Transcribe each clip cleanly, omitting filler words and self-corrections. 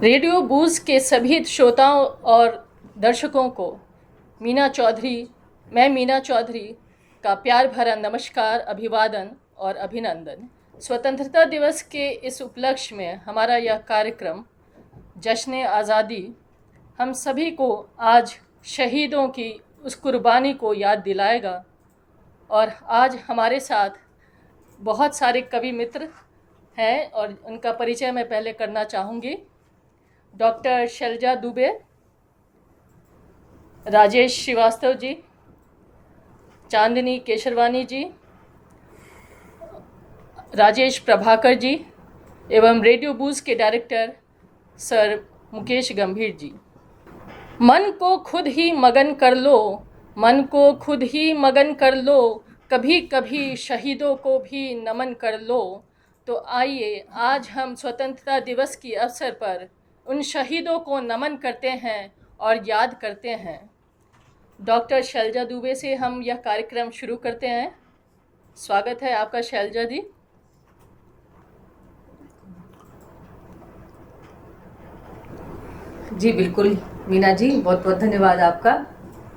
Radio बूज के सभी श्रोताओं और दर्शकों को मैं मीना चौधरी का प्यार भरा नमस्कार, अभिवादन और अभिनंदन। स्वतंत्रता दिवस के इस उपलक्ष्य में हमारा यह कार्यक्रम जश्न आज़ादी हम सभी को आज शहीदों की उस कुर्बानी को याद दिलाएगा। और आज हमारे साथ बहुत सारे कवि मित्र हैं और उनका परिचय मैं पहले करना चाहूँगी। डॉक्टर शैलजा दुबे, राजेश श्रीवास्तव जी, चांदनी केशरवानी जी, राजेश प्रभाकर जी एवं रेडियो बूज के डायरेक्टर सर मुकेश गंभीर जी। मन को खुद ही मगन कर लो, मन को खुद ही मगन कर लो, कभी कभी शहीदों को भी नमन कर लो। तो आइए आज हम स्वतंत्रता दिवस के अवसर पर उन शहीदों को नमन करते हैं और याद करते हैं। डॉक्टर शैलजा दुबे से हम यह कार्यक्रम शुरू करते हैं। स्वागत है आपका शैलजा जी। जी बिल्कुल मीना जी, बहुत बहुत धन्यवाद आपका।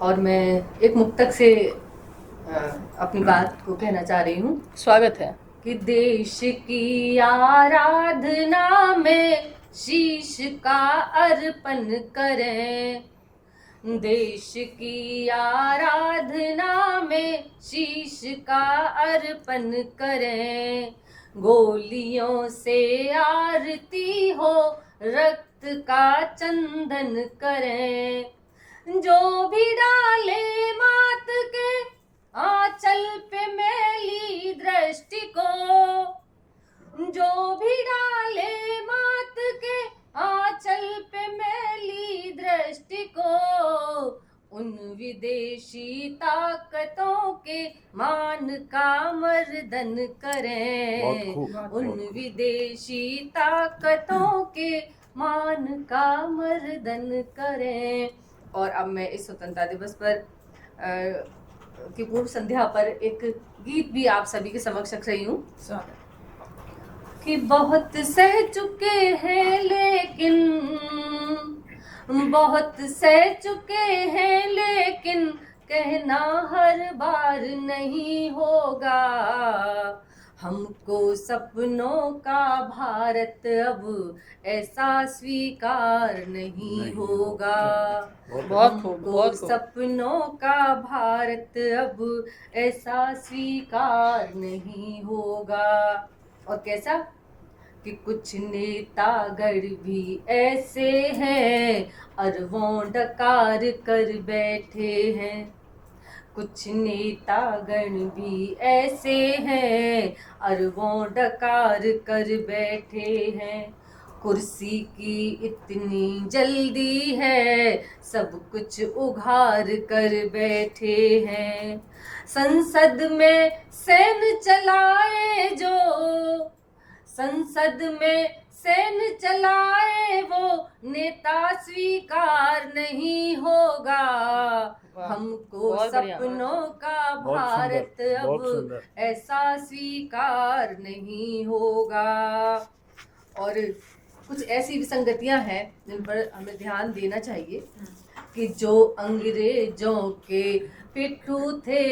और मैं एक मुक्तक से अपनी बात को कहना चाह रही हूँ। स्वागत है। कि देश की आराधना में शीश का अर्पण करें, देश की आराधना में शीश का अर्पण करें। गोलियों से आरती हो, रक्त का चंदन करें। जो भी डाले मात के आंचल पे मैली दृष्टि को, जो भी डाले मात के आंचल पे मैली दृष्टि को, उन विदेशी ताकतों के मान का मर्दन करें। उन विदेशी ताकतों के मान का मर्दन करें। और अब मैं इस स्वतंत्रता दिवस पर की पूर्व संध्या पर एक गीत भी आप सभी के समक्ष रख रही हूँ कि बहुत सह चुके हैं लेकिन, बहुत सह चुके हैं लेकिन कहना हर बार नहीं होगा। हमको सपनों का भारत अब ऐसा स्वीकार नहीं होगा। हमको सपनों का भारत अब ऐसा स्वीकार नहीं होगा। और कैसा कि कुछ नेतागण भी ऐसे हैं, अरबों डकार कर बैठे हैं। कुछ नेतागण भी ऐसे हैं, अरबों डकार कर बैठे हैं। कुर्सी की इतनी जल्दी है, सब कुछ उघार कर बैठे हैं। संसद में सेन चलाए जो, संसद में सेन चलाए वो नेता स्वीकार नहीं होगा। हमको सपनों का भारत अब ऐसा स्वीकार नहीं होगा। और कुछ ऐसी विसंगतियां हैं जिन पर हमें ध्यान देना चाहिए कि जो अंग्रेजों के पिट्ठू थे,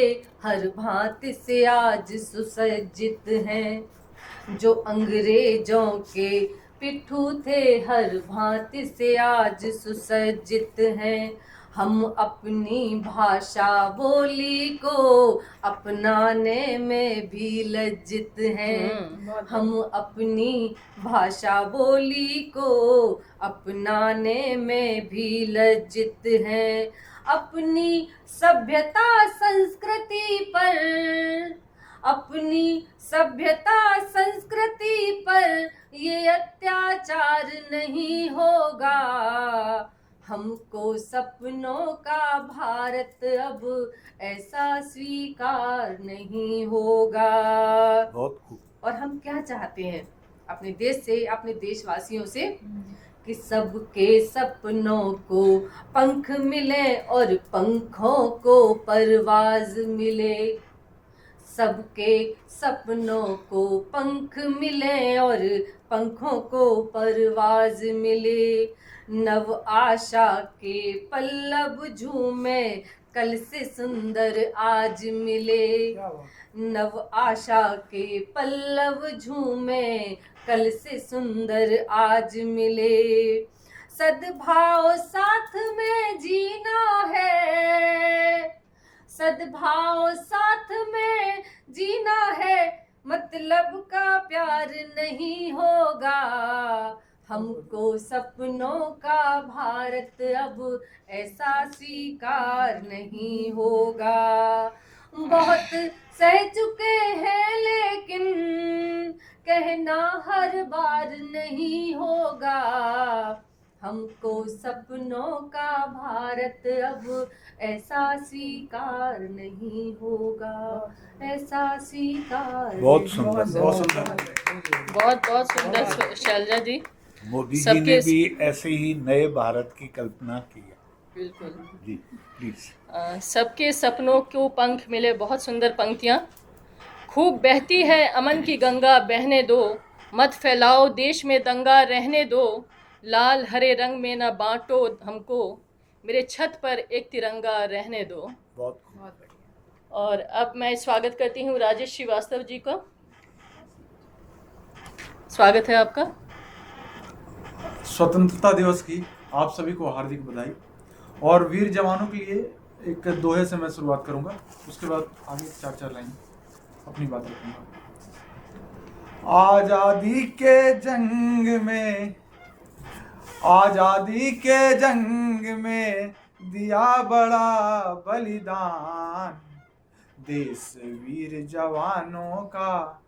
हर भांति से आज सुसज्जित हैं। जो अंग्रेजों के पिट्ठू थे, हर भांति से आज सुसज्जित हैं। हम अपनी भाषा बोली को अपनाने में भी लज्जित हैं। हम अपनी भाषा बोली को अपनाने में भी लज्जित हैं। अपनी सभ्यता संस्कृति पर, अपनी सभ्यता संस्कृति पर ये अत्याचार नहीं होगा। हमको सपनों का भारत अब ऐसा स्वीकार नहीं होगा। बहुत खूब। और हम क्या चाहते हैं अपने देश से, अपने देशवासियों से, कि सबके सपनों को पंख मिले और पंखों को परवाज मिले। सबके सपनों को पंख मिले और पंखों को परवाज मिले। नव आशा के पल्लव झूमे, कल से सुंदर आज मिले। नव आशा के पल्लव झूमे, कल से सुंदर आज मिले। सद्भाव साथ में जीना है, सद्भाव साथ में जीना है, मतलब का प्यार नहीं होगा। हमको सपनों का भारत अब ऐसा स्वीकार नहीं होगा। बहुत सह चुके हैं लेकिन कहना हर बार नहीं होगा। हमको सपनों का भारत अब ऐसा स्वीकार नहीं होगा, ऐसा स्वीकार बहुत नहीं सुंदर, होगा। बहुत सुंदर। बहुत बहुत सुंदर शैलजा जी। मोदी जी सबके ने भी ऐसे ही नए भारत की कल्पना की है। बिल्कुल। जी प्लीज। सबके सपनों को पंख मिले, बहुत सुंदर पंक्तियाँ। खूब बहती है अमन की गंगा, बहने दो, मत फैलाओ देश में दंगा, रहने दो। लाल हरे रंग में न बांटो हमको, मेरे छत पर एक तिरंगा रहने दो। बहुत और अब मैं स्वागत करती हूँ राजेश श्रीवास्तव जी को। स्वागत है आपका। स्वतंत्रता दिवस की आप सभी को हार्दिक बधाई। और वीर जवानों के लिए एक दोहे से मैं शुरुआत करूंगा, उसके बाद आगे 4-4 लाइन अपनी बात रखूंगा। आजादी के जंग में, आजादी के जंग में दिया बड़ा बलिदान, देश वीर जवानों का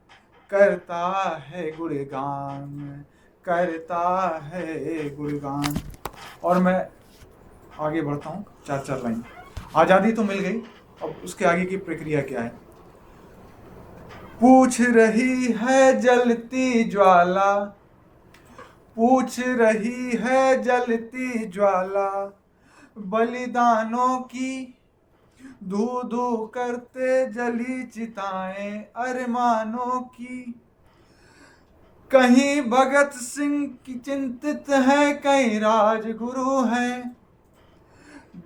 करता है गुणगान, करता है गुणगान। और मैं आगे बढ़ता हूँ, 4-4 लाइन। आज़ादी तो मिल गई, अब उसके आगे की प्रक्रिया क्या है। पूछ रही है जलती ज्वाला, पूछ रही है जलती ज्वाला, बलिदानों की धू धू करते जली चिताएं अरमानों की। कहीं भगत सिंह की चिंतित है, कहीं राजगुरु है,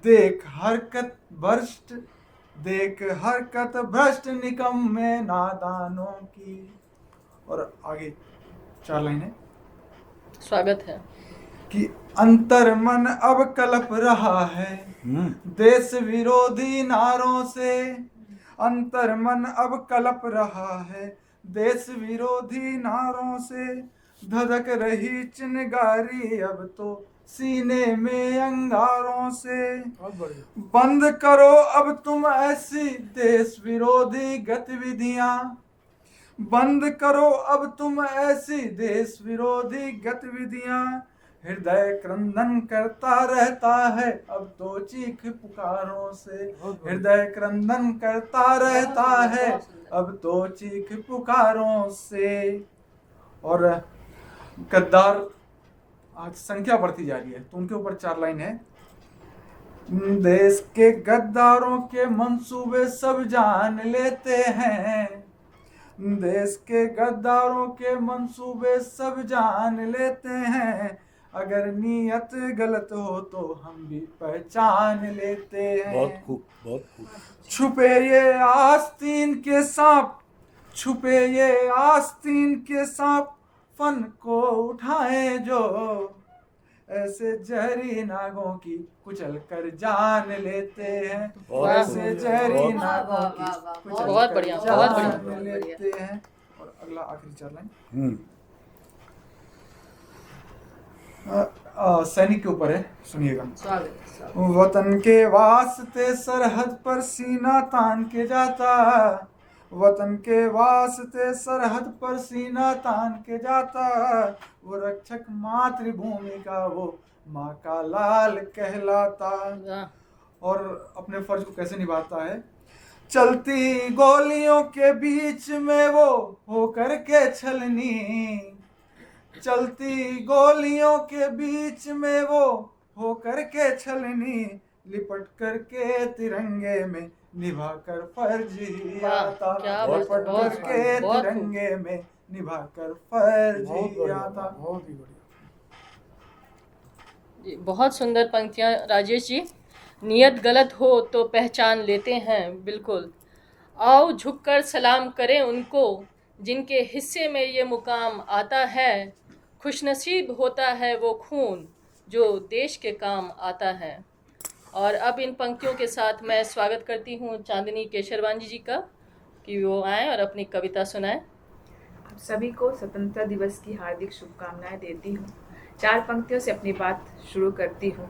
देख हरकत भ्रष्ट, देख हरकत भ्रष्ट निकम्मे नादानों की। और आगे 4 लाइनें। स्वागत है। कि अंतर मन अब कलप रहा है देश विरोधी नारों से, अंतर मन अब कलप रहा है देश विरोधी नारों से। धधक रही चिनगारी अब तो सीने में अंगारों से। बंद करो अब तुम ऐसी देश विरोधी गतिविधियां, बंद करो अब तुम ऐसी देश विरोधी गतिविधियां। हृदय क्रंदन करता रहता है अब तो चीख पुकारों से, हृदय क्रंदन करता रहता है अब तो चीख पुकारों से। और गद्दार आज संख्या बढ़ती जा रही है, तो उनके ऊपर 4 लाइन है। देश के गद्दारों के मंसूबे सब जान लेते हैं, देश के गद्दारों के मंसूबे सब जान लेते हैं। अगर नीयत गलत हो तो हम भी पहचान लेते हैं। बहुत खूब, बहुत खूब। छुपे ये आस्तीन के सांप, छुपे ये आस्तीन के सांप, फन को उठाए जो, ऐसे जहरी नागों की कुचल कर जान लेते हैं। ऐसे जहरी नागों की कुचल बहुत कर बढ़िया, जान बहुत बढ़िया। लेते हैं। और अगला आखिरी 4 लाइन सैनिक के ऊपर है, सुनिएगा। स्वागत। वतन के वास्ते सरहद पर सीना तान के जाता, वतन के वास्ते सरहद पर सीना तान के जाता। वो रक्षक मातृभूमि का वो माँ का लाल कहलाता। और अपने फर्ज को कैसे निभाता है। चलती गोलियों के बीच में वो होकर के छलनी, चलती गोलियों के बीच में वो होकर के छलनी, लिपट करके तिरंगे में निभाकर फर्ज ही वाह, आता, क्या बात, लिपट बहुत करके बहुत खूब। तिरंगे में निभाकर फर्ज ही आता। बहुत ही बढ़िया। जी, बहुत सुंदर पंक्तियाँ राजेश जी। नियत गलत हो तो पहचान लेते हैं, बिल्कुल। आओ झुककर सलाम करें उनको जिनके हिस्से में ये मुकाम आता है। खुशनसीब होता है वो खून जो देश के काम आता है। और अब इन पंक्तियों के साथ मैं स्वागत करती हूँ चांदनी केशरवानी जी का, कि वो आएँ और अपनी कविता सुनाएं। आप सभी को स्वतंत्रता दिवस की हार्दिक शुभकामनाएं देती हूँ। 4 पंक्तियों से अपनी बात शुरू करती हूँ।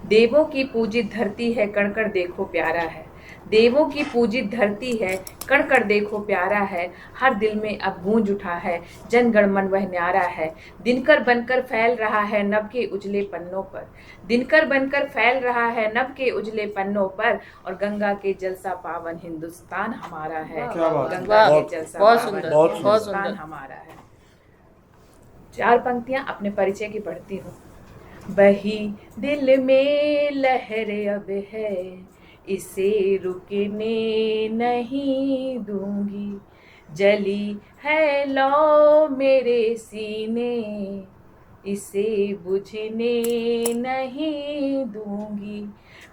देवों की पूजित धरती है, कण कण देखो प्यारा है। देवों की पूजित धरती है, कण कण देखो प्यारा है। हर दिल में अब गूंज उठा है, जन गण मन वह न्यारा है। दिनकर बनकर फैल रहा है नभ के उजले पन्नों पर। दिनकर बनकर फैल रहा है नभ के उजले पन्नों पर। और गंगा के जल सा पावन हिंदुस्तान हमारा है। क्या बात है। गंगा वाह, के जल सा बहुत पावन सुंदर, बहुत हिंदुस्तान सुंदर। हमारा है। 4 पंक्तियां अपने परिचय की पढ़ती हूँ। बही दिल में लहर अब है, इसे रुकने नहीं दूंगी। जली है लौ मेरे सीने, इसे बुझने नहीं दूंगी।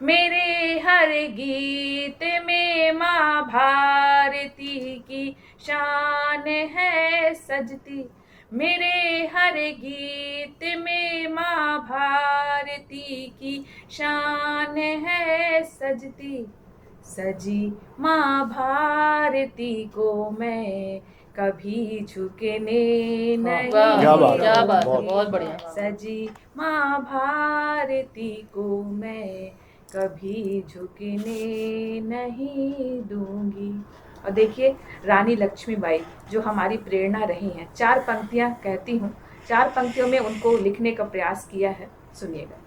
मेरे हर गीत में माँ भारती की शान है सजती। मेरे हर गीत में माँ भारती की शान है सजती। सजी माँ भारती को मैं कभी झुकने नहीं क्या बात है, क्या बात है, बहुत- बहुत बढ़िया। सजी माँ भारती को मैं कभी झुकने नहीं दूंगी। और देखिए रानी लक्ष्मीबाई जो हमारी प्रेरणा रही हैं, 4 पंक्तियां कहती हूँ। 4 पंक्तियों में उनको लिखने का प्रयास किया है, सुनिएगा।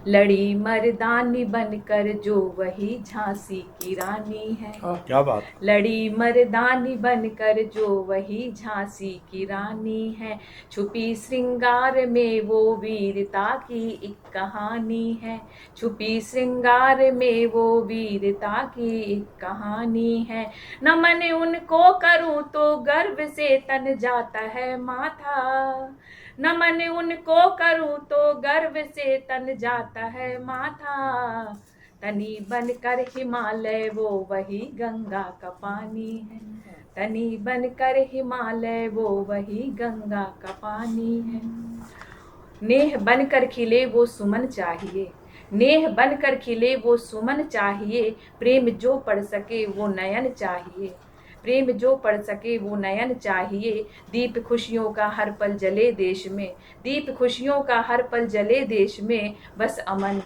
लड़ी मर्दानी बनकर जो वही झांसी की रानी है। क्या बात, लड़ी मर्दानी बनकर जो वही झांसी की रानी है। छुपी श्रृंगार में वो वीरता की एक कहानी है। छुपी श्रृंगार में वो वीरता की एक कहानी है। नमन उनको करूं तो गर्व से तन जाता है माथा। नमन उनको करूं तो गर्व से तन जाता है माथा। तनी बनकर हिमालय वो वही गंगा का पानी है। तनी बनकर हिमालय वो वही गंगा का पानी है। नेह बनकर खिले वो सुमन चाहिए। नेह बनकर खिले वो सुमन चाहिए। प्रेम जो पढ़ सके वो नयन चाहिए। प्रेम जो पढ़ सके वो नयन चाहिए। दीप खुशियों का हर पल जले देश में। दीप खुशियों का हर पल जले देश में। बस अमन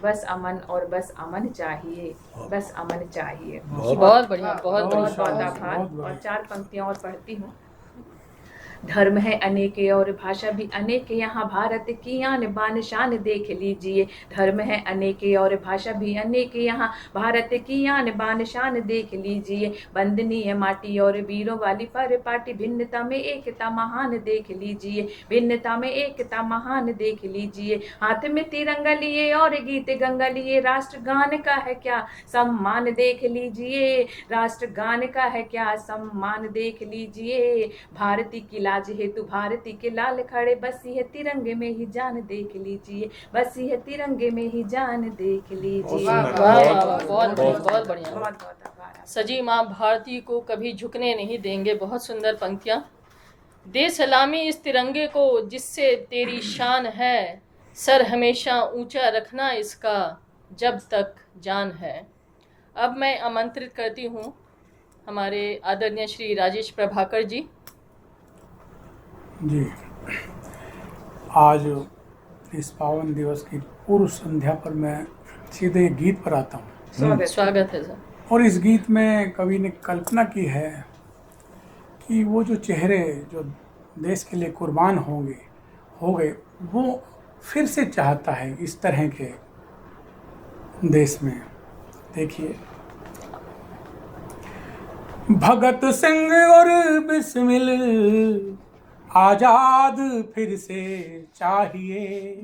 और बस अमन चाहिए। बस अमन चाहिए। बहुत बढ़िया, बहुत बहुत बढ़िया। बहुत आभार। और 4 पंक्तियां और पढ़ती हूँ। धर्म है अनेक और भाषा भी अनेक, यहाँ भारत की आन बान शान देख लीजिए। धर्म है अनेक और भाषा भी अनेक, यहाँ भारत की आन बान शान देख लीजिए। बंदनीय माटी और वीरों वाली पर पाटी, भिन्नता में एकता महान देख लीजिए। भिन्नता में एकता महान देख लीजिए। हाथ में तिरंगा लिए और गीत गंगा लिए। राष्ट्रगान का है क्या सम्मान देख लीजिए। राष्ट्रगान का है क्या सम्मान देख लीजिए। भारती की लाज हेतु भारती के लाल खड़े, बसी है तिरंगे में ही जान देख लीजिए। बसी है तिरंगे में ही जान देख लीजिए। वाह, वाह, वाह, बहुत बढ़िया, बहुत बढ़िया। बहुत बहुत आभार। सजी माँ भारती को कभी झुकने नहीं देंगे, बहुत सुंदर पंक्तियाँ। दे सलामी इस तिरंगे को जिससे तेरी शान है। सर हमेशा ऊंचा रखना इसका जब तक जान है। अब मैं आमंत्रित करती हूँ हमारे आदरणीय श्री राजेश प्रभाकर जी। जी, आज इस पावन दिवस की पूर्व संध्या पर मैं सीधे गीत पर आता हूँ। स्वागत है सर। और इस गीत में कवि ने कल्पना की है कि वो जो चेहरे जो देश के लिए कुर्बान हो गए वो फिर से चाहता है इस तरह के देश में। देखिए, भगत सिंह और बिस्मिल आजाद फिर से चाहिए।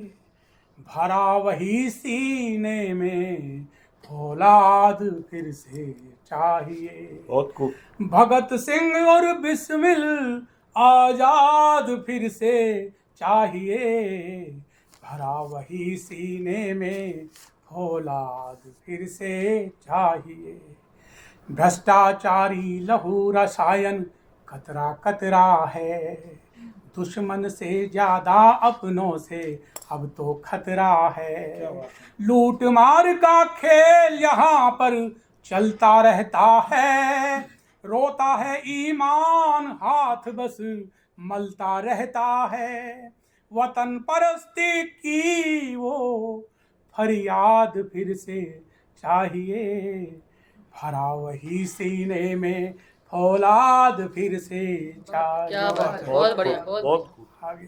भरा वही सीने में फौलाद फिर से चाहिए। बहुत खूब। भगत सिंह और बिस्मिल आजाद फिर से चाहिए, भरा वही सीने में फौलाद फिर से चाहिए। भ्रष्टाचारी लहू रसायन कतरा कतरा है, दुश्मन से ज्यादा अपनों से अब तो खतरा है। लूट मार का खेल यहाँ पर चलता रहता है, रोता है ईमान हाथ बस मलता रहता है। वतन परस्ती की वो फरियाद फिर से चाहिए, भरा वही सीने में फौलाद फिर से चाहिए। क्या बात है, बहुत बढ़िया, बहुत बहुत खूब। आगे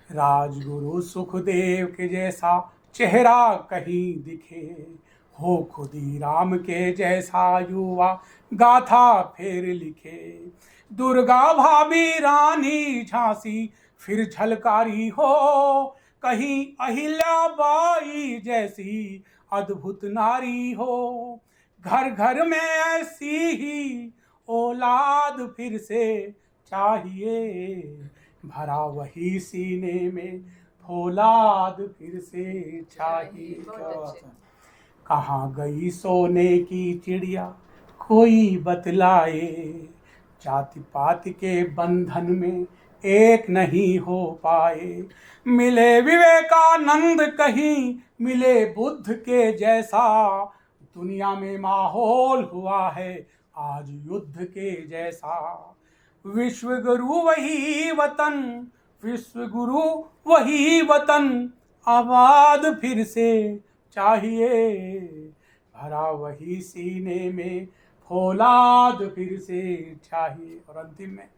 राजगुरु सुखदेव के जैसा चेहरा कहीं दिखे, हो खुदी राम के जैसा युवा गाथा फिर लिखे। दुर्गा भाभी रानी झांसी फिर झलकारी हो, कहीं अहिल्याबाई जैसी अद्भुत नारी हो। घर घर में ऐसी ही औलाद फिर से चाहिए, भरा वही सीने में फौलाद फिर से चाहिए। क्या बात है। कहाँ गई सोने की चिड़िया कोई बतलाए, जाति पात के बंधन में एक नहीं हो पाए। मिले विवेकानंद कहीं मिले बुद्ध के जैसा, दुनिया में माहौल हुआ है आज युद्ध के जैसा। विश्व गुरु वही वतन, विश्व गुरु वही वतन, आबाद फिर से चाहिए, भरा वही सीने में फौलाद फिर से चाहिए। और अंतिम में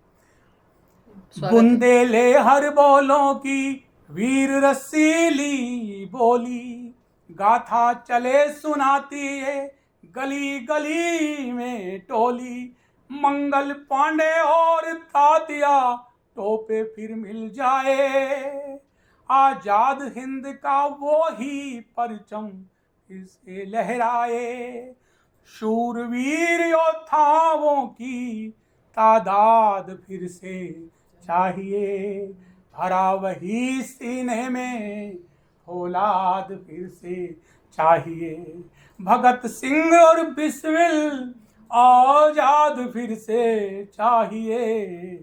बुंदेले हर बोलों की वीर रसीली बोली, गाथा चले सुनाती है गली गली में टोली। मंगल पांडे और तातिया टोपे फिर मिल जाए, आजाद हिंद का वो ही परचम फिर से लहराए। शूरवीर योद्धाओं की तादाद फिर से चाहिए, भरा वही सीने में फौलाद फिर से चाहिए। भगत सिंह और बिस्मिल आजाद फिर से चाहिए,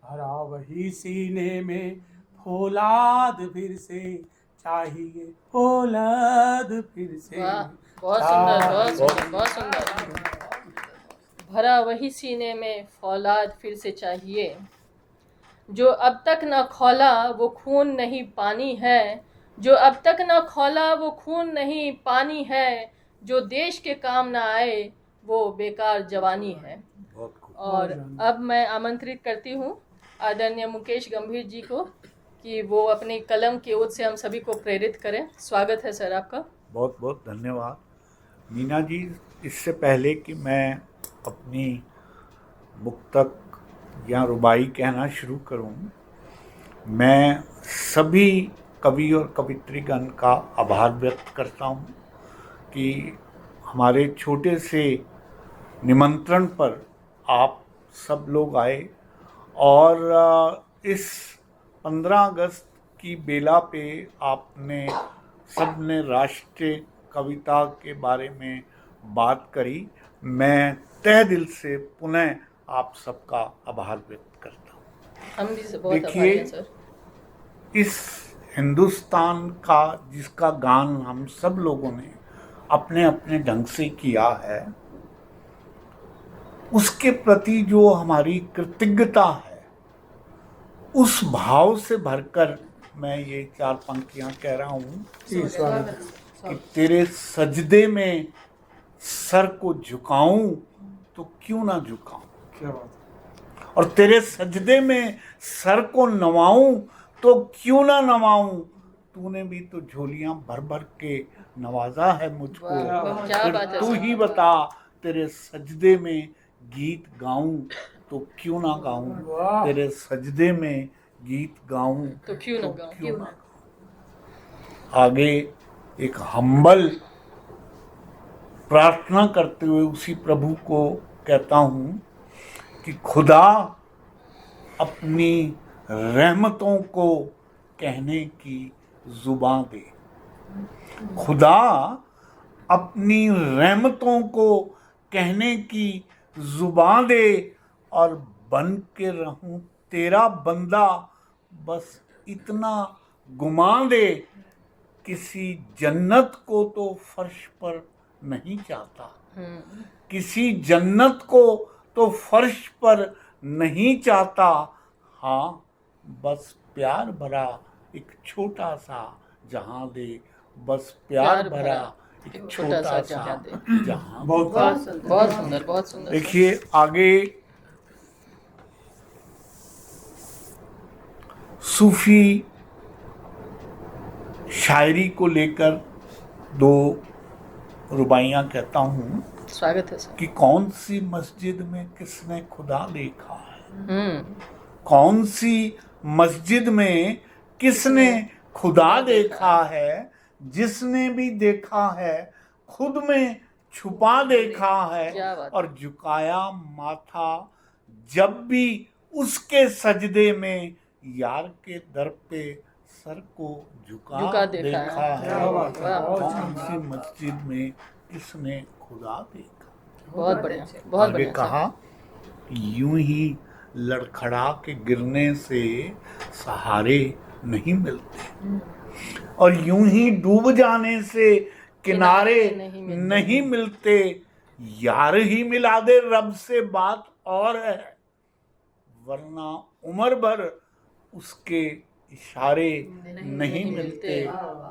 भरा वही सीने में फौलाद फिर से चाहिए, फौलाद फिर से। वाह, बहुत सुंदर, बहुत सुंदर, बहुत सुंदर। भरा वही सीने में फौलाद फिर से चाहिए। जो अब तक न खौला वो खून नहीं पानी है, जो अब तक न खौला वो खून नहीं पानी है। जो देश के काम ना आए वो बेकार जवानी है। बहुत खूब। और अब मैं आमंत्रित करती हूँ आदरणीय मुकेश गंभीर जी को कि वो अपनी कलम की ओर से हम सभी को प्रेरित करें। स्वागत है सर आपका। बहुत बहुत धन्यवाद मीना जी। इससे पहले कि मैं अपनी मुक्तक या रुबाई कहना शुरू करूं, मैं सभी कवि और कवित्रीगण का आभार व्यक्त करता हूं कि हमारे छोटे से निमंत्रण पर आप सब लोग आए और इस 15 अगस्त की बेला पे आपने सबने राष्ट्रीय कविता के बारे में बात करी। मैं तहे दिल से पुनः आप सबका आभार व्यक्त करता हूँ। हम भी बहुत आभारी हैं सर। इस हिंदुस्तान का जिसका गान हम सब लोगों ने अपने अपने ढंग से किया है, उसके प्रति जो हमारी कृतज्ञता है, उस भाव से भरकर मैं ये 4 पंक्तियां कह रहा हूँ कि तेरे सजदे में सर को झुकाऊं तो क्यों ना झुकाऊं, क्या बात। और तेरे सजदे में सर को नवाऊं तो क्यों ना नवाऊं। तूने भी तो झोलियां भर भर के नवाजा है मुझको, क्या फिर बात है तू सर। ही बता तेरे सजदे में गीत गाऊं तो क्यों ना गाऊं। वाह। तेरे सजदे में गीत गाऊं तो क्यों ना गाऊं। क्यों ना। आगे एक हम्बल प्रार्थना करते हुए उसी प्रभु को कहता हूँ कि खुदा अपनी रहमतों को कहने की जुबान दे। खुदा अपनी रहमतों को कहने की जुबान दे और बन के रहूं तेरा बंदा, बस इतना गुमान दे। किसी जन्नत को तो फर्श पर नहीं चाहता, किसी जन्नत को तो फर्श पर नहीं चाहता, हाँ बस प्यार भरा एक छोटा सा जहां दे, बस प्यार भरा एक छोटा सा जहां। बहुत सुंदर, बहुत सुंदर। देखिए आगे सूफी शायरी को लेकर 2 रुबाइयां कहता हूँ। स्वागत है सर। कि कौन सी मस्जिद में किसने खुदा देखा है, कौन सी मस्जिद में किसने खुदा देखा है, जिसने भी देखा है खुद में छुपा देखा है, क्या बात। और झुकाया माथा जब भी उसके सजदे में, यार के दर पे सर को झुका देखा है। कौन सी मस्जिद में किसने खुदा देखा। बहुत बढ़िया, बहुत आगे बढ़िया। कहा यूं ही लड़खड़ा के गिरने से सहारे नहीं मिलते, और यूं ही डूब जाने से किनारे नहीं मिलते। यार ही मिला दे रब से बात और है, वरना उम्र भर उसके इशारे नहीं मिलते,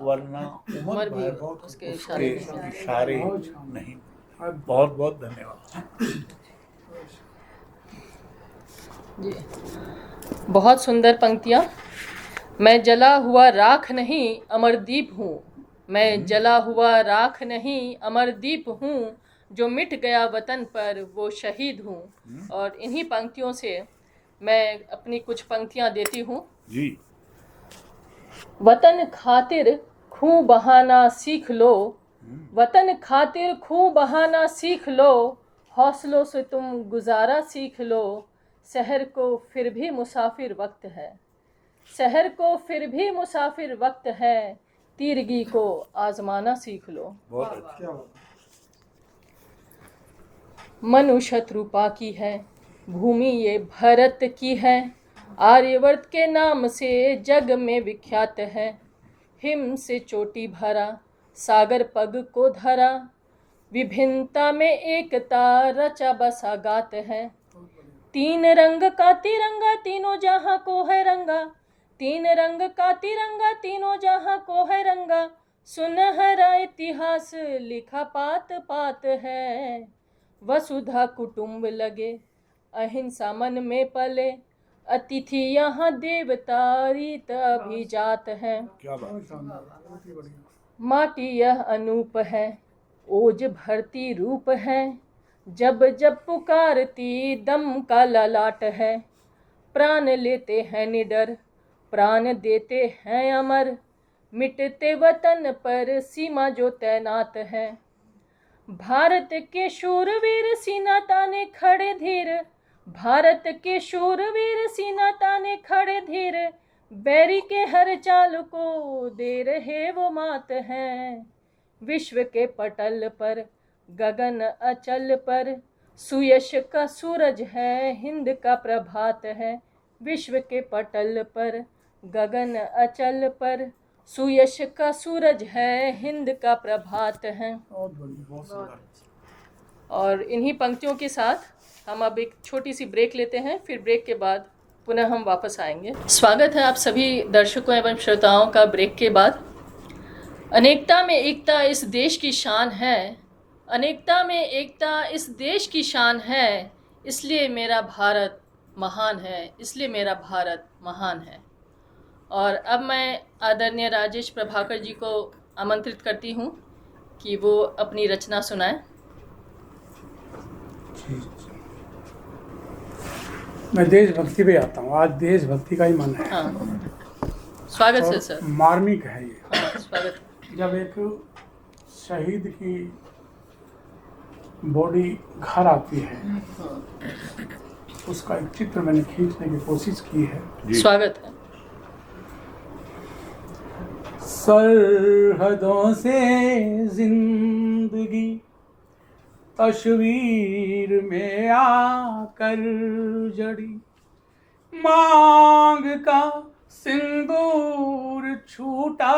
वरना उम्र भर उसके इशारे नहीं। बहुत बहुत धन्यवाद जी। बहुत सुंदर पंक्तियाँ। मैं जला हुआ राख नहीं अमरदीप हूँ, मैं जला हुआ राख नहीं अमरदीप हूँ, जो मिट गया वतन पर वो शहीद हूँ। और इन्हीं पंक्तियों से मैं अपनी कुछ पंक्तियाँ देती हूँ जी। वतन खातिर खूब बहाना सीख लो, वतन खातिर खूब बहाना सीख लो, हौसलों से तुम गुजारा सीख लो। शहर को फिर भी मुसाफिर वक्त है, शहर को फिर भी मुसाफिर वक्त है, तीरगी को आजमाना सीख लो। बहुत अच्छा। मनु शत्रुपा की है भूमि ये भारत की है, आर्यवर्त के नाम से जग में विख्यात है। हिम से चोटी भरा सागर पग को धरा, विभिन्नता में एकता रचा बसा गात है। 3 रंग का तिरंगा तीनों जहां को है रंगा, 3 रंग का तिरंगा तीनों जहां को है रंगा, सुनहरा इतिहास लिखा पात पात है। वसुधा कुटुंब लगे अहिंसा मन में पले, अतिथि यहाँ देवता रीत अभिजात है। क्या बात। माटी यह अनूप है ओज भरती रूप है, जब जब पुकारती दम का ललाट है। प्राण लेते हैं निडर प्राण देते हैं अमर, मिटते वतन पर सीमा जो तैनात है। भारत के शूरवीर सीना ताने खड़े धीर, भारत के शूरवीर सीना ताने खड़े धीर, बैरी के हर चाल को दे रहे वो मात हैं। विश्व के पटल पर गगन अचल पर, सुयश का सूरज है हिंद का प्रभात है। विश्व के पटल पर गगन अचल पर, सुयश का सूरज है हिंद का प्रभात है। और इन्हीं पंक्तियों के साथ हम अब एक छोटी सी ब्रेक लेते हैं, फिर ब्रेक के बाद पुनः हम वापस आएंगे। स्वागत है आप सभी दर्शकों एवं श्रोताओं का ब्रेक के बाद। अनेकता में एकता इस देश की शान है, अनेकता में एकता इस देश की शान है, इसलिए मेरा भारत महान है, इसलिए मेरा भारत महान है। और अब मैं आदरणीय राजेश प्रभाकर जी को आमंत्रित करती हूँ कि वो अपनी रचना सुनाएं। मैं देशभक्ति पे आता हूँ। आज देशभक्ति का ही मन है। हाँ, स्वागत है सर। मार्मिक है ये। हाँ, स्वागत। जब एक शहीद की बॉडी घर आती है, उसका एक चित्र मैंने खींचने की कोशिश की है। स्वागत है। सरहदों से जिंदगी तस्वीर में आकर जड़ी, मांग का सिंदूर छूटा,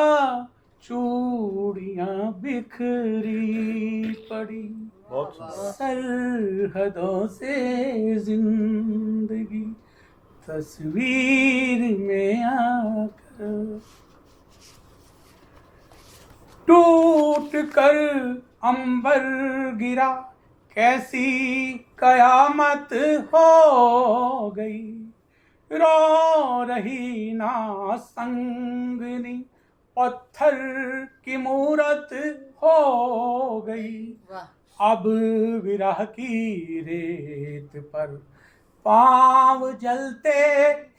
चूड़ियां बिखरी पड़ी। सरहदों से जिंदगी तस्वीर में आकर, टूट कर अंबर गिरा, कैसी कयामत हो गई, रो रही ना संगनी, पत्थर की मूरत हो गई। अब विरह की रेत पर पांव जलते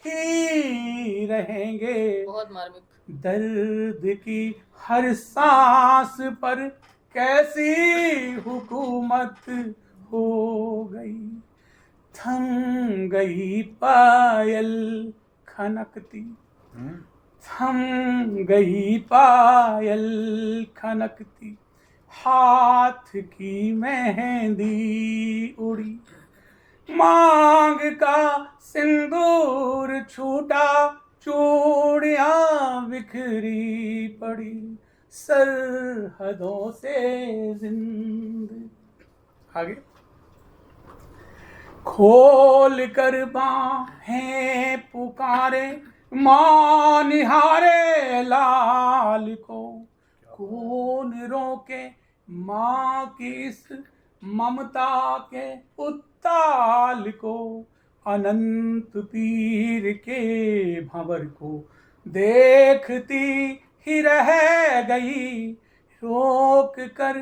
ही रहेंगे, बहुत मार्मिक। दर्द की हर सांस पर कैसी हुकूमत हो गई। थम गई पायल खनकती, थम गई पायल खनकती, हाथ की मेहंदी उड़ी, मांग का सिंदूर छूटा, चूड़ियां बिखरी पड़ी। सरहदों से जिंदगी, आगे, खोल कर बाहें पुकारे, मां निहारे लाल को, कौन रोके मां की इस ममता के उत्ताल को, अनंत पीर के भंवर को देखती ही रह गई, रोक कर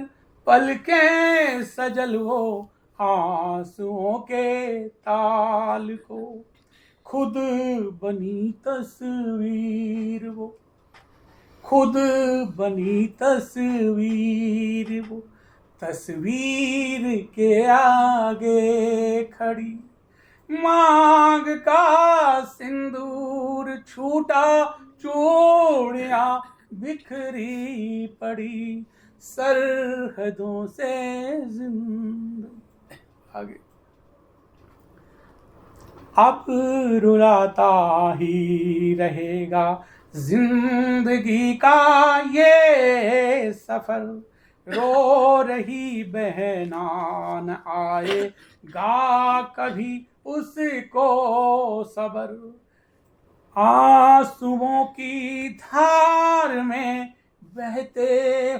पलकें सजल वो आंसुओं के ताल को, खुद बनी तस्वीर वो, खुद बनी तस्वीर वो, तस्वीर के आगे खड़ी, मांग का सिंदूर छूटा, चूड़ियां बिखरी पड़ी। सरहदों से जिंदगी, आगे, अब रुलाता ही रहेगा जिंदगी का ये सफर, रो रही बहना न आएगा कभी उसको सबर, आंसुओं की धार में बहते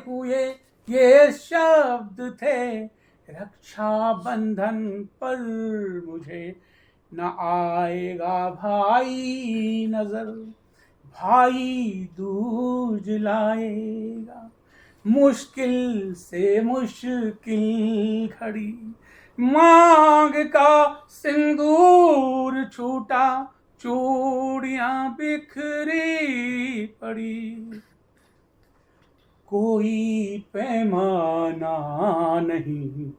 हुए ये शब्द थे, रक्षा बंधन पर मुझे न आएगा भाई नजर, भाई दूज लाएगा मुश्किल से मुश्किल घड़ी, मांग का सिंदूर छूटा, चूड़ियां बिखरी पड़ी। कोई पैमाना नहीं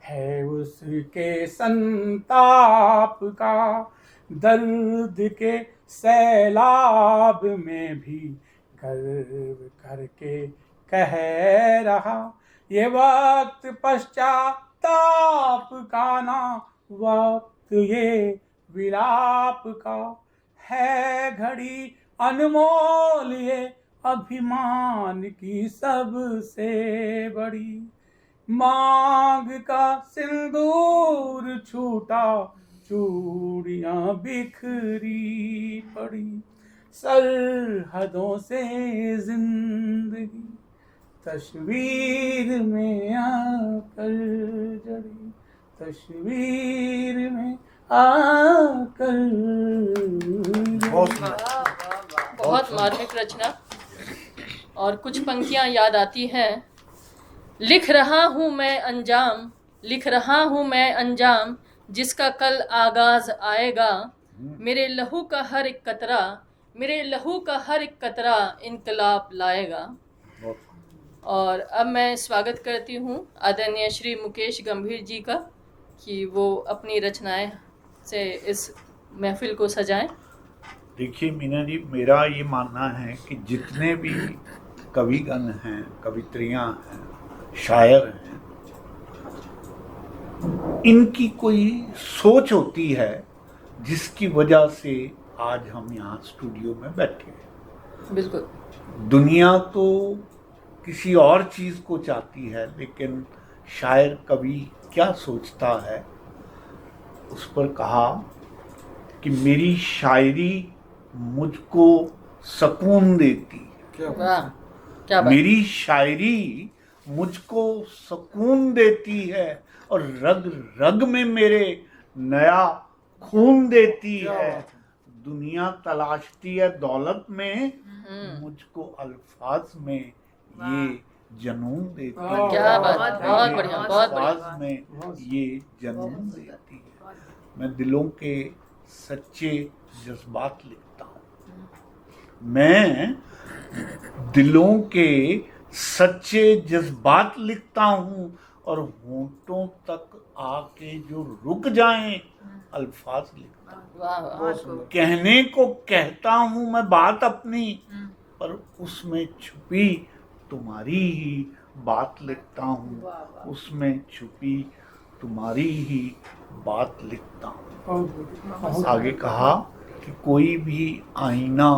है उसके संताप का, दर्द के सैलाब में भी गर्व करके कह रहा, ये वक्त पश्चाताप का ना, वक्त ये विलाप का है, घड़ी अनमोल ये अभिमान की सबसे बड़ी, मांग का सिंदूर छूटा, चूड़ियां बिखरी पड़ी। सरहदों से जिंदगी तस्वीर में आकर जड़ी, तस्वीर में आकर। बहुत मार्मिक रचना। और कुछ पंक्तियां याद आती हैं। लिख रहा हूँ मैं अंजाम, लिख रहा हूँ मैं अंजाम, जिसका कल आगाज आएगा, मेरे लहू का हर एक कतरा, मेरे लहू का हर एक कतरा इनकलाब लाएगा। और अब मैं स्वागत करती हूँ आदरणीय श्री मुकेश गंभीर जी का कि वो अपनी रचनाएं से इस महफिल को सजाएं। देखिए मीना जी, मेरा ये मानना है कि जितने भी कविगण हैं, कवित्रियाँ हैं, शायर हैं, इनकी कोई सोच होती है जिसकी वजह से आज हम यहाँ स्टूडियो में बैठे हैं। बिल्कुल। दुनिया तो किसी और चीज़ को चाहती है, लेकिन शायर कवि क्या सोचता है, उस पर कहा कि मेरी शायरी मुझको सुकून देती है। वाह, क्या बात। मेरी शायरी मुझको सुकून देती है और रग रग में मेरे नया खून देती है। दुनिया तलाशती है दौलत में, मुझको अल्फाज में ये जनून देती है। क्या बात, बहुत बढ़िया, बहुत बढ़िया। अल्फाज में ये जनून देती है। मैं दिलों के सच्चे जज्बात लिखता हूँ। मैं दिलों के सच्चे जज्बात लिखता हूँ और होंठों तक आके जो रुक जाएं अल्फाज लिखता हूँ। वाह वाह। कहने को कहता हूँ मैं बात अपनी, पर उसमें छुपी तुम्हारी ही बात लिखता हूँ। उसमें छुपी तुम्हारी ही बात लिखता हूँ। आगे कहा कि कोई भी आईना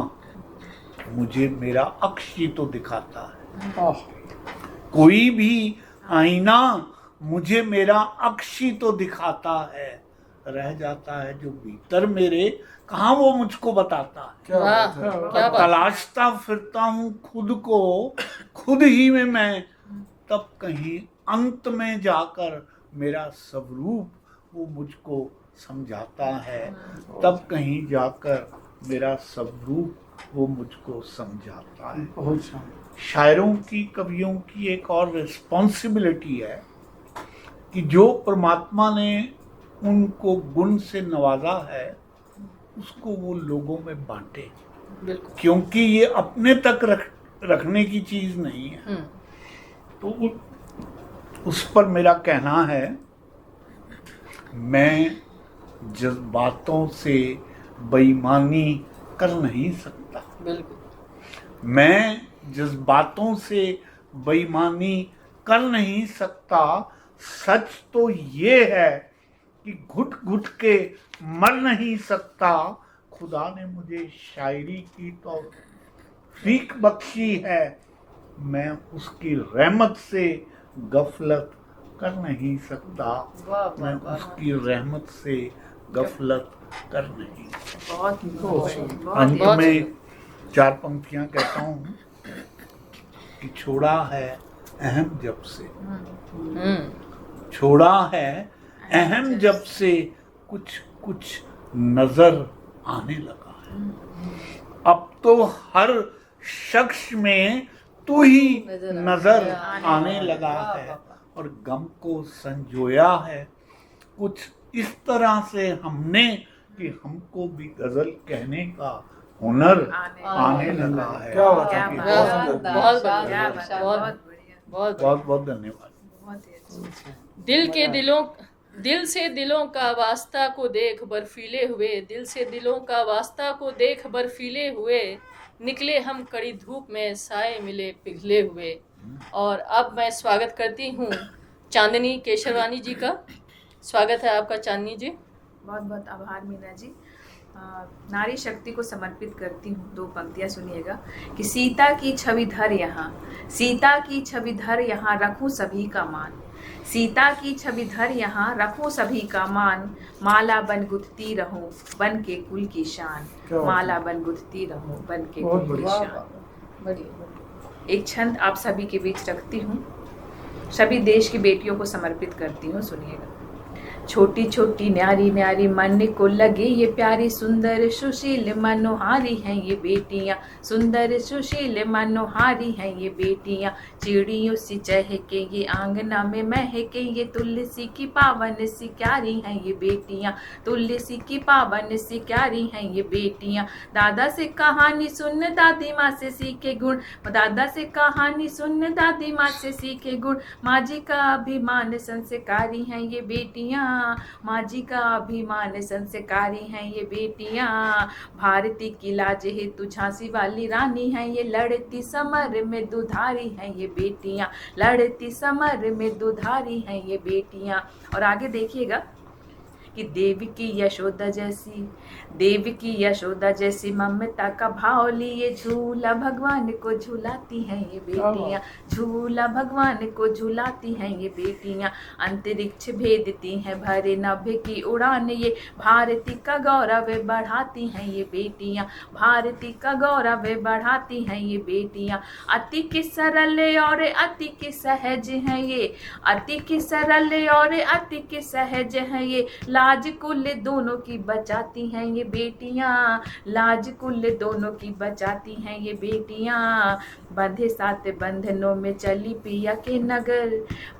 मुझे मेरा अक्स ही तो दिखाता है। कोई भी आईना मुझे मेरा अक्स ही तो दिखाता है। रह जाता है जो भीतर मेरे, कहाँ वो मुझको बताता है। वाह, क्या बात। तलाशता फिरता हूँ खुद को, खुद ही में मैं, तब कहीं अंत में जाकर मेरा स्वरूप वो मुझको समझाता है। तब कहीं जाकर मेरा स्वरूप वो मुझको समझाता है। शायरों की, कवियों की एक और रिस्पॉन्सिबिलिटी है कि जो परमात्मा ने उनको गुण से नवाजा है उसको वो लोगों में बांटे, क्योंकि ये अपने तक रखने की चीज नहीं है। तो उस पर मेरा कहना है, मैं जज्बातों से बेईमानी कर नहीं सकता। बिल्कुल। मैं जज्बातों से बेईमानी कर नहीं सकता। सच तो ये है कि घुट घुट के मर नहीं सकता। खुदा ने मुझे शायरी की तौफीक बख्शी है, मैं उसकी रहमत से गफलत कर नहीं सकता। मैं उसकी रहमत से गफलत कर नहीं सकता। अंत में 4 पंक्तियां कहता हूँ कि छोड़ा है अहम जब से, छोड़ा है अहम जब से, कुछ कुछ नजर आने लगा है। अब तो हर शख्स में तू ही नजर आने लगा है और गम को संजोया है कुछ इस तरह से हमने कि हमको भी गजल कहने का हुनर आने लगा है। क्या बात है। बहुत बढ़िया, बहुत बहुत बहुत धन्यवाद। दिल से दिलों का वास्ता को देख बर्फीले हुए, दिल से दिलों का वास्ता को देख बर्फीले हुए, निकले हम कड़ी धूप में साए मिले पिघले हुए। और अब मैं स्वागत करती हूँ चांदनी केशरवानी जी का। स्वागत है आपका चांदनी जी। बहुत बहुत आभार मीना जी। नारी शक्ति को समर्पित करती हूँ। 2 पंक्तियाँ सुनिएगा कि सीता की छवि धर यहाँ, सीता की छवि धर यहाँ, रखूँ सभी का मान। सीता की छवि धर यहाँ, रखूँ सभी का मान। माला बन गुथती रहूँ बन के कुल की शान, माला बन गुथती रहूँ बन के कुल की शान। एक छंद आप सभी के बीच रखती हूँ, सभी देश की बेटियों को समर्पित करती हूँ। सुनिएगा। छोटी छोटी न्यारी न्यारी मन को लगे ये प्यारी, सुंदर सुशील मनोहारी हैं ये बेटियां, सुंदर सुशील मनोहारी हैं ये बेटियां। चिड़ियों सी चहके ये आंगना में महके, ये तुलसी की पावन सी क्यारी हैं ये बेटियां, तुलसी की पावन सी क्यारी हैं ये बेटियां। दादा से कहानी सुन दादी माँ से सीखे गुण, दादा से कहानी सुन दादी माँ से सीखे गुण। माँ जी का अभिमान संस्कारी हैं ये बेटियां, माँ जी का अभिमान संस्कारी हैं ये बेटियां। भारती की लाज हेतु झांसी वाली रानी हैं ये, लड़ती समर में दुधारी हैं ये बेटियां, लड़ती समर में दुधारी हैं ये बेटियां। और आगे देखिएगा कि देवी की यशोदा जैसी, देवी की यशोदा जैसी ममता का भाव लिए झूला भगवान को झूलाती हैं ये बेटियां, झूला भगवान को झूलाती हैं ये बेटियां। अंतरिक्ष भेदती हैं भरे नभ की उड़ान ये, भारती का गौरव बढ़ाती हैं ये बेटियां, भारती का गौरव बढ़ाती हैं ये बेटियां। अति की सरल और अति की सहज हैं ये, अति की सरल और अति की सहज हैं ये। लाज कुल दोनों की बचाती हैं ये बेटियां, लाज कुल दोनों की बचाती हैं ये बेटियां। बंधे साथ बंधनों में चली पिया के नगर,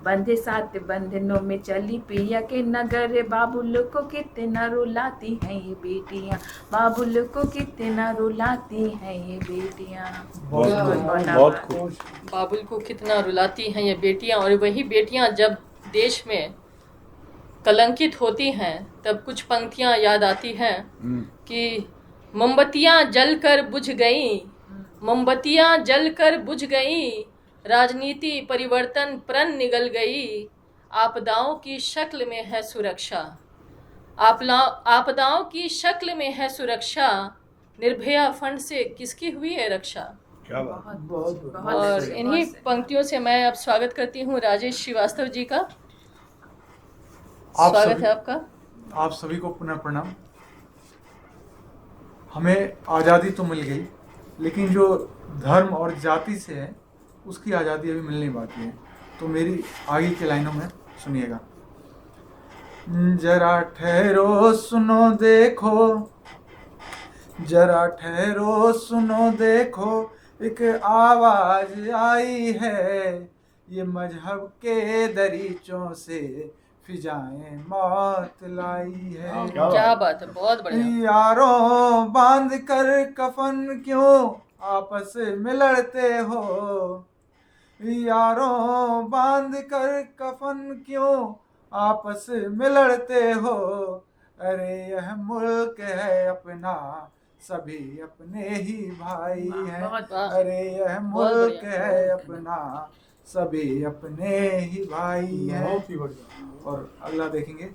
बंधे साथ बंधनों में चली पिया के नगर। बाबुल को कितना रुलाती हैं ये बेटियां, बाबुल को कितना रुलाती हैं ये बेटियां। बहुत खूब। बाबुल को कितना रुलाती हैं ये बेटियां। और वही बेटियां जब देश में कलंकित होती हैं तब कुछ पंक्तियां याद आती हैं कि मोमबत्तियां जलकर बुझ गईं, मोमबत्तियां जलकर बुझ गईं, राजनीति परिवर्तन प्रण निगल गई, आपदाओं की शक्ल में है सुरक्षा, आपदाओं की शक्ल में है सुरक्षा, निर्भया फंड से किसकी हुई है रक्षा। क्या बात। बहुत और इन्हीं पंक्तियों से मैं अब स्वागत करती हूँ राजेश श्रीवास्तव जी का। स्वागत है आपका। आप सभी को पुनः प्रणाम। हमें आज़ादी तो मिल गई, लेकिन जो धर्म और जाति से है उसकी आज़ादी अभी मिलनी बाकी है। तो मेरी आगे की लाइनों में सुनिएगा। जरा ठहरो सुनो देखो, जरा ठहरो सुनो देखो, एक आवाज आई है, ये मजहब के दरीचों से फिजाएं मौत लाई है। क्या बात है, बहुत बढ़िया। यारों बांध कर कफन क्यों आपस में लड़ते हो, यारों बांध कर कफन क्यों आपस में लड़ते हो। अरे यह मुल्क है अपना, सभी अपने ही भाई हैं। अरे यह मुल्क है अपना, सभी अपने ही भाई हैं। और अगला देखेंगे।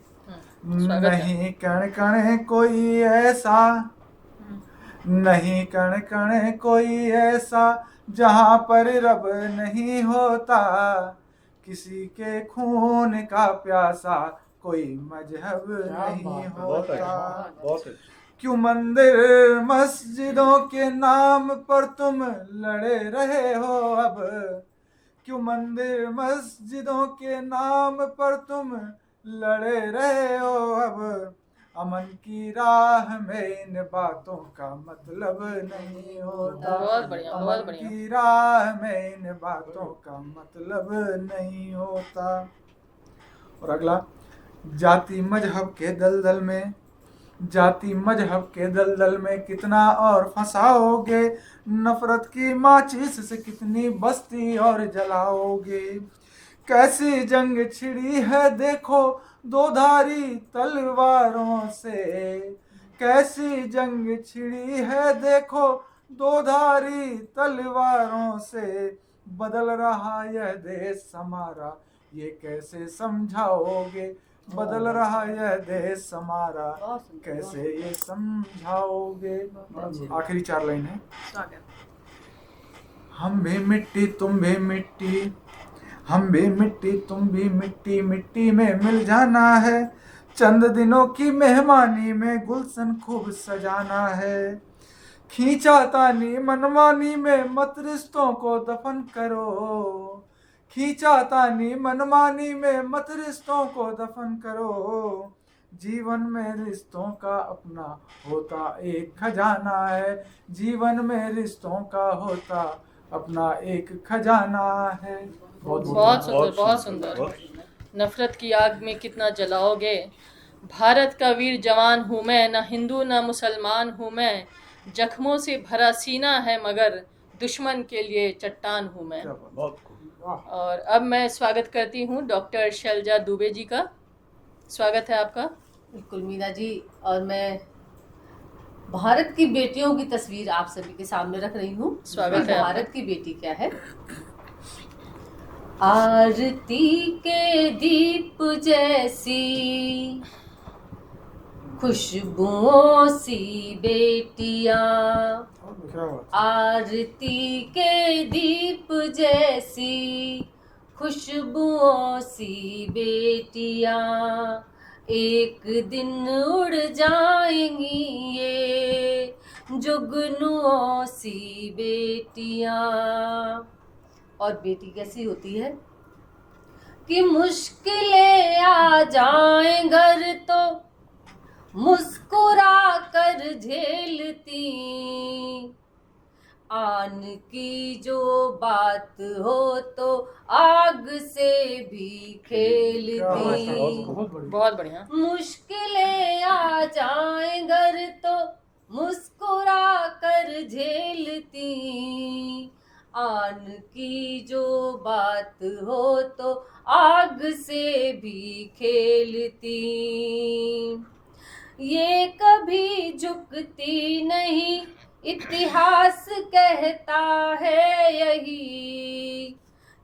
नहीं कण कण कोई ऐसा, नहीं कण कण कोई ऐसा, जहाँ पर रब नहीं होता, किसी के खून का प्यासा कोई मजहब नहीं होता। क्यों मंदिर मस्जिदों के नाम पर तुम लड़े रहे हो अब, क्यों मंदिर मस्जिदों के नाम पर तुम लड़े रहे हो अब। अमन की राह में इन बातों का मतलब नहीं होता। बहुत बढ़िया, बहुत अमन बढ़िया। की राह में इन बातों का मतलब नहीं होता। और अगला, जाति मजहब के दलदल में, जाति मजहब के दलदल में कितना और फंसाओगे, नफरत की माचिस से कितनी बस्ती और जलाओगे। कैसी जंग छिड़ी है देखो दो धारी तलवारों से, कैसी जंग छिड़ी है देखो दो धारी तलवारों से। बदल रहा यह देश हमारा, ये कैसे समझाओगे, बदल रहा यह देश हमारा, कैसे ये समझाओगे। आखिरी 4 लाइन है। हम भी मिट्टी तुम भी मिट्टी, हम भी मिट्टी तुम भी मिट्टी, मिट्टी में मिल जाना है। चंद दिनों की मेहमानी में गुलशन खूब सजाना है। खींचा तानी मनमानी में मत रिश्तों को दफन करो, खींचा तानी मनमानी में मत रिश्तों को दफन करो। जीवन में रिश्तों का अपना होता एक खजाना है, जीवन में रिश्तों का होता अपना एक खजाना है। बहुत सुंदर, बहुत सुंदर। नफरत की आग में कितना जलाओगे, भारत का वीर जवान हूँ मैं, न हिंदू न मुसलमान हूँ मैं, जख्मों से भरा सीना है मगर दुश्मन के लिए चट्टान हूँ मैं। बहुत खूब। और अब मैं स्वागत करती हूँ डॉक्टर शैलजा दुबे जी का। स्वागत है आपका। बिल्कुल मीना जी, और मैं भारत की बेटियों की तस्वीर आप सभी के सामने रख रही हूँ। स्वागत है भारत की बेटी क्या है। आरती के दीप जैसी खुशबुओं सी बेटियां, आरती के दीप जैसी खुशबुओं सी बेटियां, एक दिन उड़ जाएंगी ये जुगनुओं सी बेटियां। और बेटी कैसी होती है कि मुश्किलें आ जाएं घर तो मुस्कुरा कर झेलती, आन की जो बात हो तो आग से भी खेलती। बहुत बढ़िया। मुश्किलें आ जाएं घर तो मुस्कुरा कर झेलती, आन की जो बात हो तो आग से भी खेलती। ये कभी झुकती नहीं, इतिहास कहता है यही,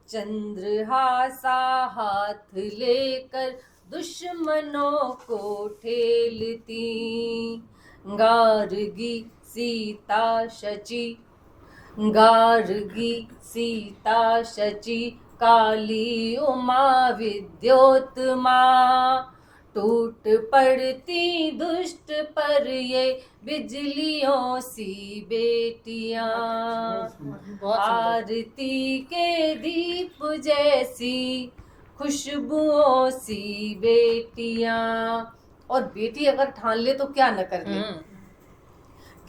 चंद्रहासा हाथ लेकर दुश्मनों को ठेलती। गार्गी सीता शची, गार्गी सीता शची, काली उमा विद्योत्मा, टूट पड़ती दुष्ट पर ये बिजलियों सी बेटियां, आरती के दीप जैसी खुशबुओं सी बेटियां। और बेटी अगर ठान ले तो क्या न कर ले,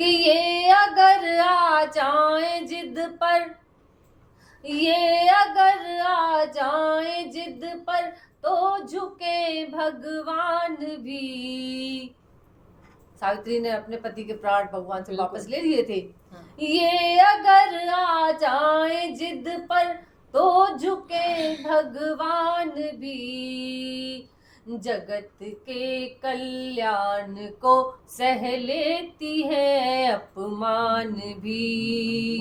कि ये अगर आ जाए जिद पर, ये अगर आ जाए जिद पर तो झुके भगवान भी। सावित्री ने अपने पति के प्राण भगवान से वापस ले लिए थे। ये अगर आ जाए जिद पर तो झुके भगवान भी, जगत के कल्याण को सह लेती है अपमान भी,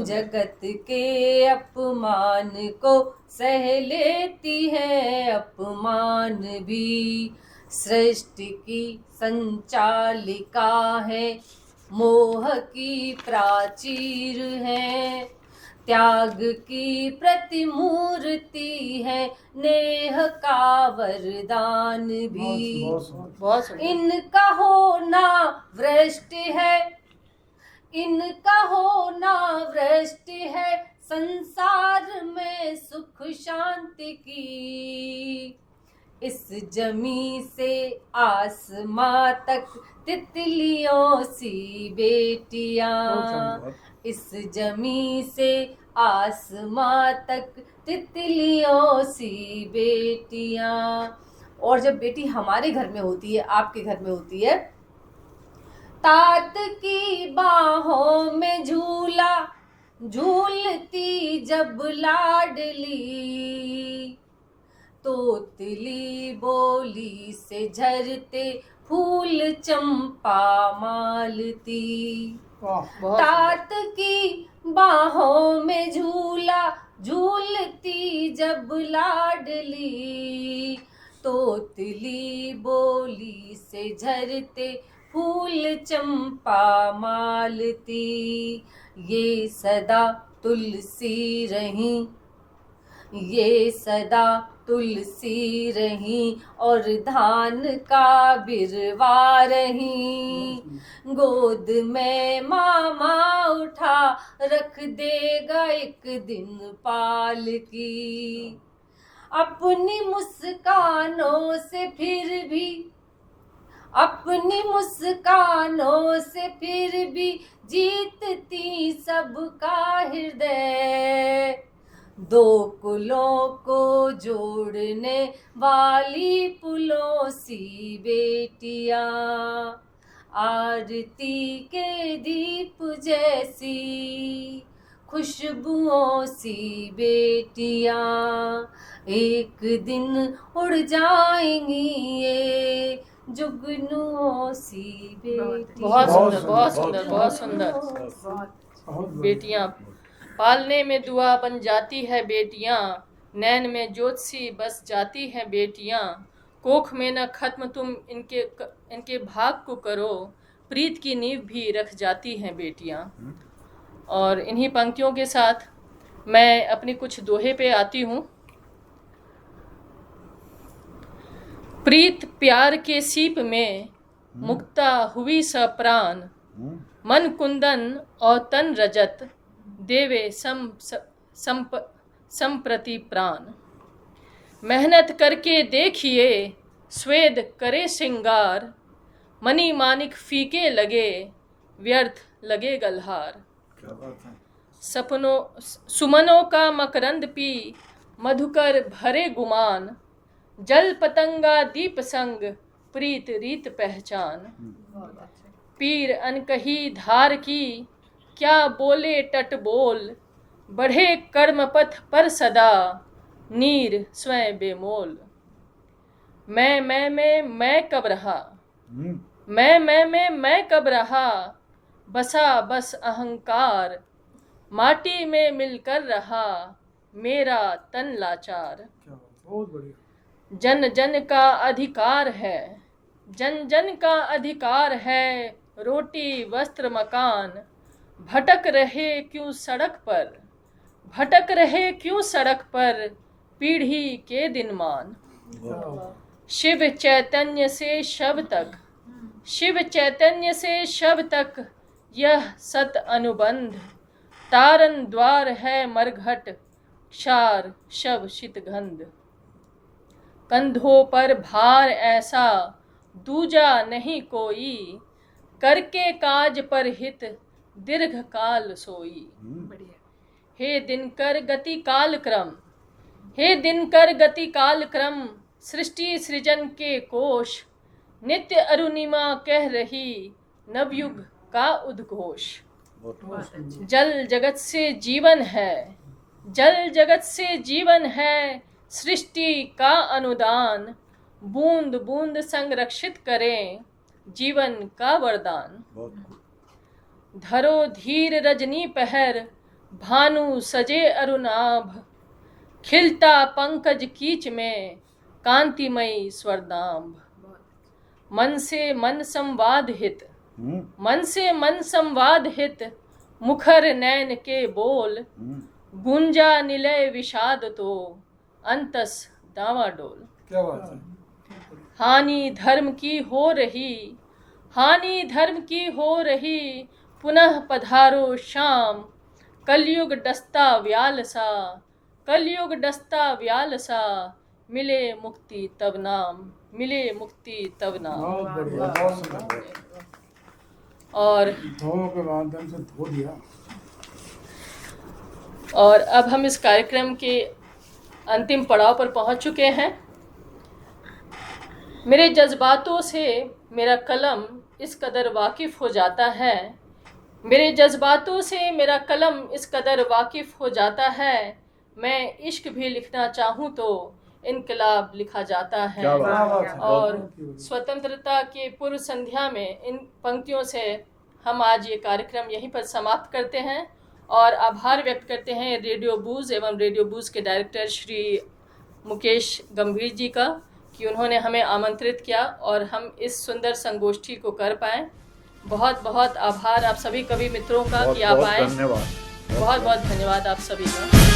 जगत के अपमान को सह लेती है अपमान भी। सृष्टि की संचालिका है, मोह की प्राचीर है, त्याग की प्रतिमूर्ति है, नेह का वरदान भी। इनका होना वृष्टि है, इनका होना वृष्टि है, संसार में सुख शांति की। इस जमी से आसमां तक तितलियों सी बेटियां, इस जमी से आसमां तक तितलियों सी बेटियां। और जब बेटी हमारे घर में होती है, आपके घर में होती है, तात की बाहों में झूला झूलती जब लाडली, तोतली बोली से झरते फूल चंपा मालती। तात की बाहों में झूला झूलती जब लाडली, तोतली बोली से झरते फूल चंपा मालती। ये सदा तुलसी रही, ये सदा तुलसी रही और धान का बिरवा रही, गोद में मामा उठा रख देगा एक दिन पाल की। अपनी मुस्कानों से फिर भी, अपनी मुस्कानों से फिर भी जीतती सबका हृदय, दो कुलों को जोड़ने वाली पुलों सी बेटियां, आरती के दीप जैसी खुशबुओं सी बेटियां, एक दिन उड़ जाएंगी ये जुगनुओं सी बेटियां। बहुत सुंदर, बहुत सुंदर, सुंदर, बहुत सुंदर। बहुत बेटियां पालने में दुआ बन जाती है बेटियां, नैन में ज्योत्सी बस जाती हैं बेटियां, कोख में न खत्म तुम इनके भाग को करो, प्रीत की नींव भी रख जाती हैं बेटियां। और इन्हीं पंक्तियों के साथ मैं अपनी कुछ दोहे पे आती हूँ। प्रीत प्यार के सीप में मुक्ता हुई स प्राण, मन कुंदन और तन रजत देवे संप्रति प्राण। मेहनत करके देखिए स्वेद करे श्रृंगार, मणि मानिक फीके लगे व्यर्थ लगे गल्हार। क्या बात है। सपनों सुमनों का मकरंद पी मधुकर भरे गुमान, जल पतंगा दीप संग प्रीत रीत पहचान। पीर अनकही धार की क्या बोले टट बोल, बढ़े कर्म पथ पर सदा नीर स्वयं बेमोल। मैं कब रहा, मैं कब रहा, बसा बस अहंकार, माटी में मिलकर रहा मेरा तन लाचार। बहुत बढ़िया। जन जन का अधिकार है, जन जन का अधिकार है, रोटी वस्त्र मकान, भटक रहे क्यों सड़क पर, भटक रहे क्यों सड़क पर, पीढ़ी के दिन मान। शिव चैतन्य से शव तक, शिव चैतन्य से शव तक यह सत अनुबंध, तारन द्वार है मरघट क्षार शव शीतगंध। कंधों पर भार ऐसा दूजा नहीं कोई, करके काज पर हित दीर्घ काल सोई। हे दिनकर गति काल क्रम, हे दिनकर गति काल क्रम, सृष्टि सृजन के कोश, नित्य अरुणिमा कह रही नवयुग का उद्घोष। जल जगत से जीवन है, जल जगत से जीवन है, सृष्टि का अनुदान, बूंद बूंद संरक्षित करें जीवन का वरदान। धरो धीर रजनी पहर, भानु सजे अरुणाभ, खिलता पंकज कीच में कांतिमयी स्वरदाम्भ। मन से मन संवाद हित, मन से मन संवाद हित, मुखर नैन के बोल, गुंजा निलय विषाद तो अंतस डावाडोल। क्या बात है। हानि धर्म की हो रही, हानि धर्म की हो रही, पुनः पधारो शाम, कलयुग डसता व्याल सा, कलयुग डसता व्याल सा, मिले मुक्ति तब नाम, मिले मुक्ति तब नाम। बहुत बढ़िया, बहुत सुंदर। और धोओं के माध्यम से धो दिया। और अब हम इस कार्यक्रम के अंतिम पड़ाव पर पहुंच चुके हैं। मेरे जज्बातों से मेरा कलम इस कदर वाकिफ़ हो जाता है, मेरे जज्बातों से मेरा कलम इस कदर वाकिफ़ हो जाता है, मैं इश्क भी लिखना चाहूँ तो इनकलाब लिखा जाता है। और स्वतंत्रता के पूर्व संध्या में इन पंक्तियों से हम आज ये कार्यक्रम यहीं पर समाप्त करते हैं और आभार व्यक्त करते हैं रेडियो बूज़ एवं रेडियो बूज़ के डायरेक्टर श्री मुकेश गंभीर जी का कि उन्होंने हमें आमंत्रित किया और हम इस सुंदर संगोष्ठी को कर पाएँ। बहुत बहुत आभार आप सभी कवि मित्रों का कि आप आए। धन्यवाद। बहुत बहुत धन्यवाद आप सभी का।